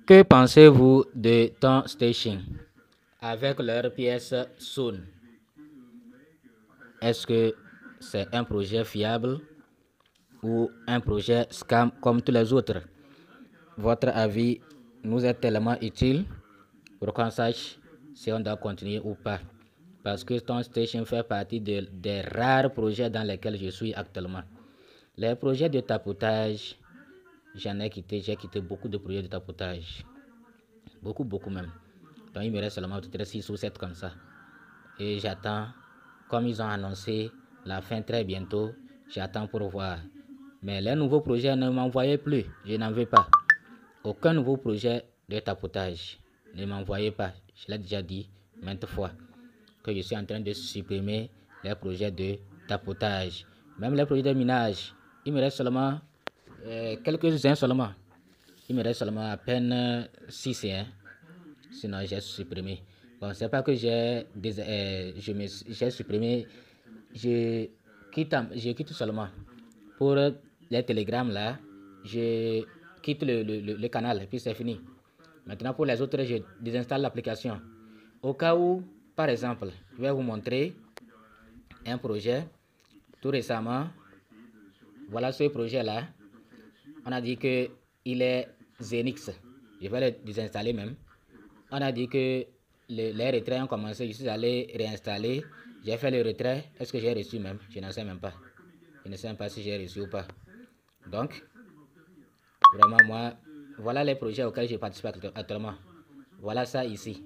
Que pensez-vous de Ton Station avec leur pièce Sun? Est-ce que c'est un projet fiable ou un projet scam comme tous les autres? Votre avis nous est tellement utile pour qu'on sache si on doit continuer ou pas. Parce que Ton Station fait partie des rares projets dans lesquels je suis actuellement. Les projets de tapotage, j'en ai quitté, j'ai quitté beaucoup de projets de tapotage. Beaucoup même. Donc il me reste seulement peut-être 6 ou 7 comme ça. Et j'attends, comme ils ont annoncé la fin très bientôt, j'attends pour voir. Mais les nouveaux projets ne m'envoyaient plus, je n'en veux pas. Aucun nouveau projet de tapotage. Ne m'envoyez pas, je l'ai déjà dit maintes fois, que je suis en train de supprimer les projets de tapotage. Même les projets de minage, il me reste seulement quelques-uns seulement. Il me reste seulement à peine 6, hein. Sinon j'ai supprimé. Bon, c'est pas que j'ai supprimé, je quitte seulement. Pour les télégrammes là, je quitte le canal et puis c'est fini. Maintenant pour les autres, je désinstalle l'application. Au cas où, par exemple, je vais vous montrer un projet tout récemment. Voilà ce projet là. On a dit que il est Zenix. Je vais le désinstaller même. On a dit que les retraits ont commencé. Je suis allé réinstaller. J'ai fait le retrait. Est-ce que j'ai reçu même? Je n'en sais même pas. Je ne sais même pas si j'ai reçu ou pas. Donc, vraiment, moi, voilà les projets auxquels je participe actuellement. Voilà ça ici.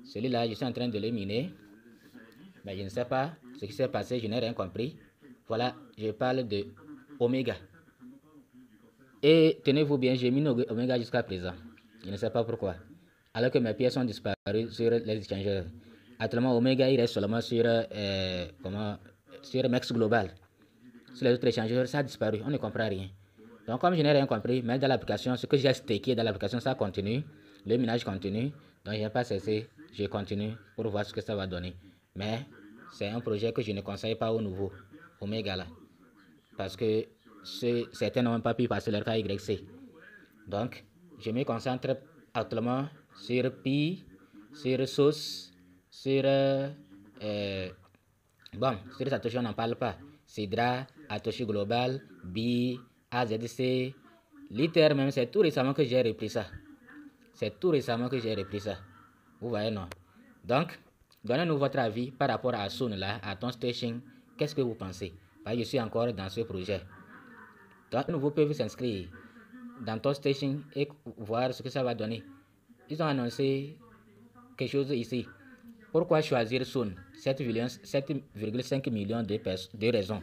Celui-là, je suis en train de le miner. Mais je ne sais pas ce qui s'est passé. Je n'ai rien compris. Voilà, je parle de Omega. Et tenez-vous bien, j'ai mis Omega jusqu'à présent. Je ne sais pas pourquoi. Alors que mes pièces sont disparues sur les échangeurs. Actuellement, Omega, il reste seulement sur, sur Mex Global. Sur les autres échangeurs, ça a disparu. On ne comprend rien. Donc, comme je n'ai rien compris, mais dans l'application, ce que j'ai stacké dans l'application, ça continue. Le minage continue. Donc, je n'ai pas cessé. Je continue pour voir ce que ça va donner. Mais c'est un projet que je ne conseille pas au nouveau Omega là. Parce que certains n'ont même pas pu passer leur KYC. Donc, je me concentre actuellement sur Pi, sur Sauce, sur bon, sur Satoshi on n'en parle pas. Sidra, Atoshi Global, Bi, AZC, l'ITER même, c'est tout récemment que j'ai repris ça. C'est tout récemment que j'ai repris ça. Vous voyez, non? Donc, donnez-nous votre avis par rapport à Sun là, à Ton Station. Qu'est-ce que vous pensez? Parce que je suis encore dans ce projet. Donc, vous pouvez s'inscrire dans Ton Station et voir ce que ça va donner. Ils ont annoncé quelque chose ici. Pourquoi choisir Sun? 7,5 millions de raisons.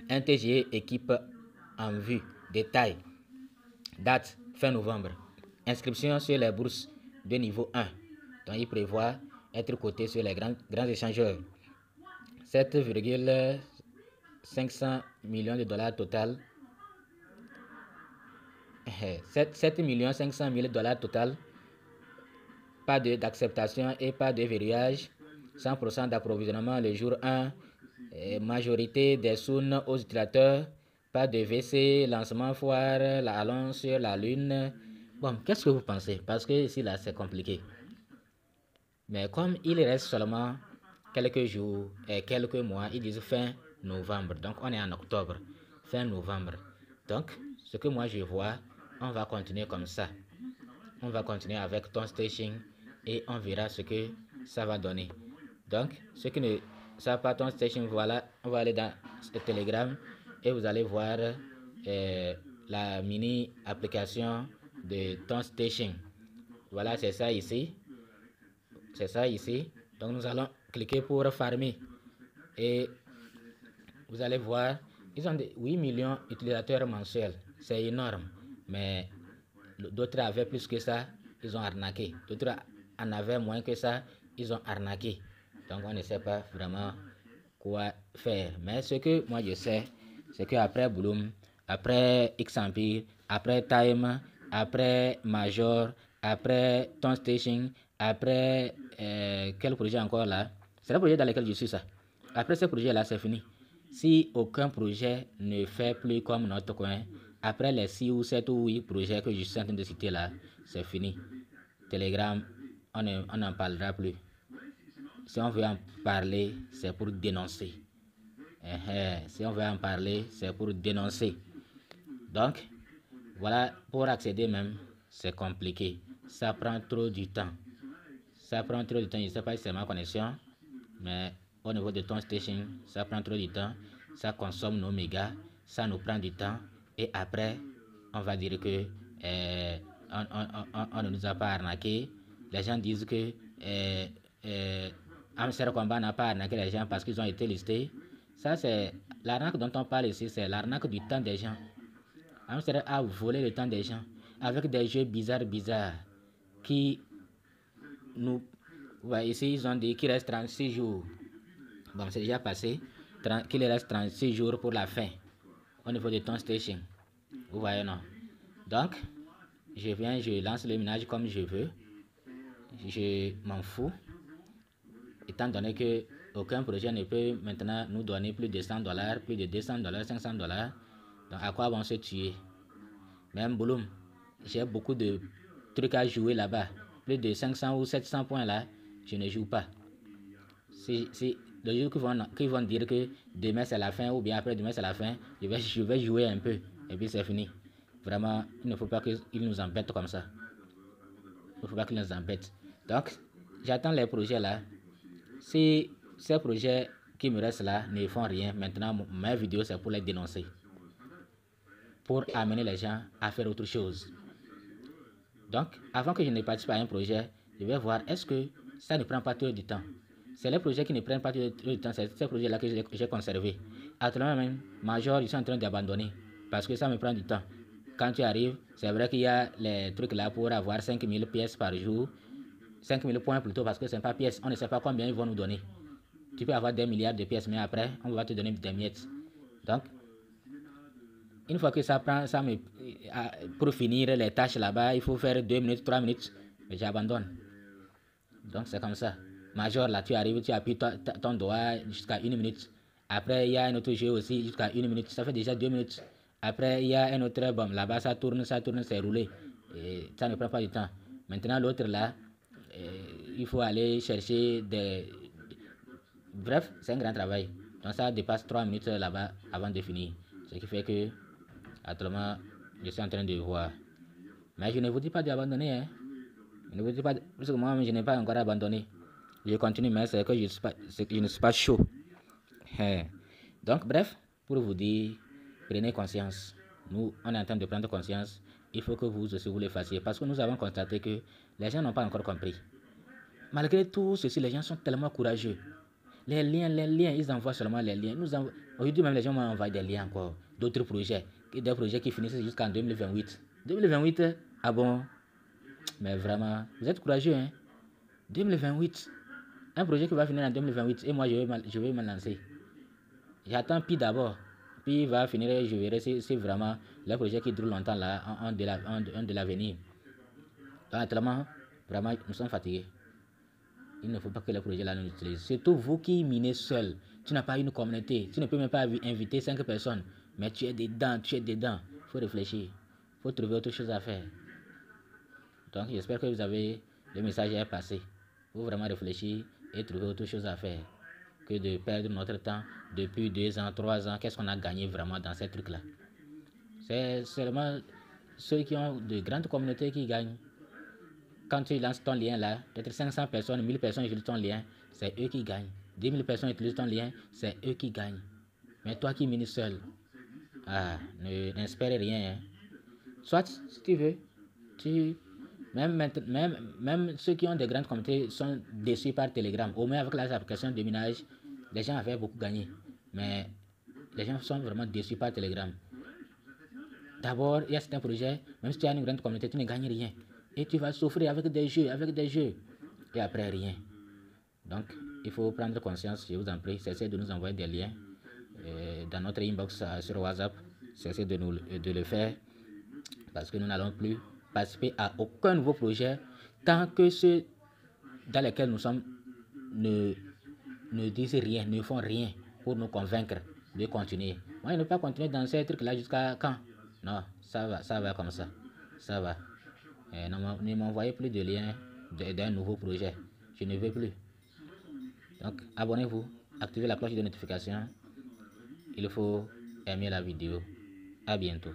Un TGE équipe en vue. Détail. Date fin novembre. Inscription sur les bourses de niveau 1. Donc il prévoit être coté sur les grands échangeurs. 7,500 millions de dollars total. 7 500 000 dollars total. Pas d'acceptation et pas de verrouillage. 100% d'approvisionnement le jour 1. Majorité des Sun aux utilisateurs. Pas de VC, lancement foire, allons sur la lune. Bon, qu'est-ce que vous pensez? Parce que ici, là, c'est compliqué. Mais comme il reste seulement quelques jours et quelques mois, ils disent fin novembre. Donc, on est en octobre. Fin novembre. Donc, ce que moi je vois, on va continuer comme ça. On va continuer avec Ton Station et on verra ce que ça va donner. Donc, ceux qui ne savent pas Ton Station, voilà, on va aller dans ce Telegram et vous allez voir la mini application de Ton Station. Voilà, c'est ça ici. C'est ça ici. Donc, nous allons cliquer pour farmer. Et vous allez voir, ils ont 8 millions d'utilisateurs mensuels. C'est énorme. Mais d'autres avaient plus que ça, ils ont arnaqué. D'autres en avaient moins que ça, ils ont arnaqué. Donc on ne sait pas vraiment quoi faire. Mais ce que moi je sais, c'est qu'après Bloom, après X-Empire, après Time, après Major, après Ton Station, après quel projet encore là? C'est le projet dans lequel je suis ça. Après ce projet là, c'est fini. Si aucun projet ne fait plus comme notre coin, après les 6 ou 7 ou 8 projets que je suis en train de citer là, c'est fini. Telegram, on n'en parlera plus. Si on veut en parler, c'est pour dénoncer. Si on veut en parler, c'est pour dénoncer. Donc, voilà, pour accéder même, c'est compliqué. Ça prend trop du temps. Ça prend trop du temps. Je ne sais pas si c'est ma connexion, mais au niveau de ton station, ça prend trop du temps. Ça consomme nos mégas, ça nous prend du temps. Et après, on va dire que on ne nous a pas arnaqué. Les gens disent que Amsterdam Combat n'a pas arnaqué les gens parce qu'ils ont été listés. Ça, c'est l'arnaque dont on parle ici, c'est l'arnaque du temps des gens. Amsterdam a volé le temps des gens avec des jeux bizarres qui nous... Ouais, ici, ils ont dit qu'il reste 36 jours. Bon, c'est déjà passé. Qu'il reste 36 jours pour la fin au niveau de ton station. Vous voyez, non? Donc, je lance le ménage comme je veux. Je m'en fous. Étant donné que aucun projet ne peut maintenant nous donner plus de $100, plus de $200, $500. Donc, à quoi vont se tuer? Même Bouloum, j'ai beaucoup de trucs à jouer là-bas. Plus de 500 ou 700 points là, je ne joue pas. Si le jour qu'ils vont dire que demain c'est la fin ou bien après demain c'est la fin, je vais jouer un peu et puis c'est fini. Vraiment, il ne faut pas qu'ils nous embêtent comme ça. Il ne faut pas qu'ils nous embêtent. Donc, j'attends les projets là. Si ces projets qui me restent là ne font rien, maintenant mes vidéos c'est pour les dénoncer. Pour amener les gens à faire autre chose. Donc, avant que je ne participe à un projet, je vais voir est-ce que ça ne prend pas trop du temps. C'est les projets qui ne prennent pas trop du temps, c'est ces projets-là que j'ai conservé. Actuellement même, Major, je suis en train d'abandonner parce que ça me prend du temps. Quand tu arrives, c'est vrai qu'il y a les trucs là pour avoir 5000 pièces par jour, 5000 points plutôt parce que c'est pas pièces, on ne sait pas combien ils vont nous donner. Tu peux avoir des milliards de pièces, mais après, on va te donner des miettes. Donc, une fois que ça prend, pour finir les tâches là-bas, il faut faire 2 minutes, 3 minutes, mais j'abandonne. Donc c'est comme ça. Major, là, tu arrives, tu appuies ton doigt jusqu'à 1 minute. Après, il y a un autre jeu aussi jusqu'à 1 minute. Ça fait déjà 2 minutes. Après, il y a un autre, bon, là-bas, ça tourne, c'est roulé. Et ça ne prend pas du temps. Maintenant, l'autre là, il faut aller chercher des... Bref, c'est un grand travail. Donc ça dépasse 3 minutes là-bas avant de finir. Ce qui fait que, actuellement, je suis en train de voir. Mais je ne vous dis pas d'abandonner, hein. Je ne vous dis pas, parce que moi, je n'ai pas encore abandonné. Je continue, mais c'est que je ne suis pas chaud. Donc, bref, pour vous dire, prenez conscience. Nous, on est en train de prendre conscience. Il faut que vous aussi vous le fassiez. Parce que nous avons constaté que les gens n'ont pas encore compris. Malgré tout ceci, les gens sont tellement courageux. Les liens, ils envoient seulement les liens. Aujourd'hui même, les gens m'ont envoyé des liens encore. D'autres projets. Des projets qui finissent jusqu'en 2028. 2028, ah bon? Mais vraiment, vous êtes courageux, hein? 2028. Un projet qui va finir en 2028 et moi je vais me lancer. J'attends Pi d'abord. Puis il va finir et je verrai si vraiment les projets qui durent longtemps là ont de l'avenir. Donc actuellement, vraiment, nous sommes fatigués. Il ne faut pas que les projets là nous utilisent. Surtout vous qui minez seul. Tu n'as pas une communauté. Tu ne peux même pas inviter 5 personnes. Mais tu es dedans, Il faut réfléchir. Il faut trouver autre chose à faire. Donc j'espère que le message est passé. Il faut vraiment réfléchir et trouver autre chose à faire que de perdre notre temps depuis 2 ans, 3 ans. Qu'est-ce qu'on a gagné vraiment dans ces trucs-là? C'est seulement ceux qui ont de grandes communautés qui gagnent. Quand tu lances ton lien là, peut-être 500 personnes, 1000 personnes utilisent ton lien, c'est eux qui gagnent. 10 000 personnes utilisent ton lien, c'est eux qui gagnent. Mais toi qui mines seul, n'espère rien. Hein. Soit, si tu veux, même ceux qui ont des grandes communautés sont déçus par Telegram. Au moins avec les applications de minage, les gens avaient beaucoup gagné. Mais les gens sont vraiment déçus par Telegram. D'abord, il y a certains projets, même si tu as une grande communauté, tu ne gagnes rien. Et tu vas souffrir avec des jeux. Et après, rien. Donc, il faut prendre conscience, je vous en prie. Cessez de nous envoyer des liens dans notre inbox sur WhatsApp. Cessez de le faire. Parce que nous n'allons plus participer à aucun nouveau projet tant que ceux dans lesquels nous sommes ne disent rien, ne font rien pour nous convaincre de continuer. Moi, je ne peux pas continuer dans ces trucs-là jusqu'à quand? Non, ça va comme ça. Ça va. Ne m'envoyez plus de liens d'un nouveau projet. Je ne veux plus. Donc, abonnez-vous, activez la cloche de notification. Il faut aimer la vidéo. À bientôt.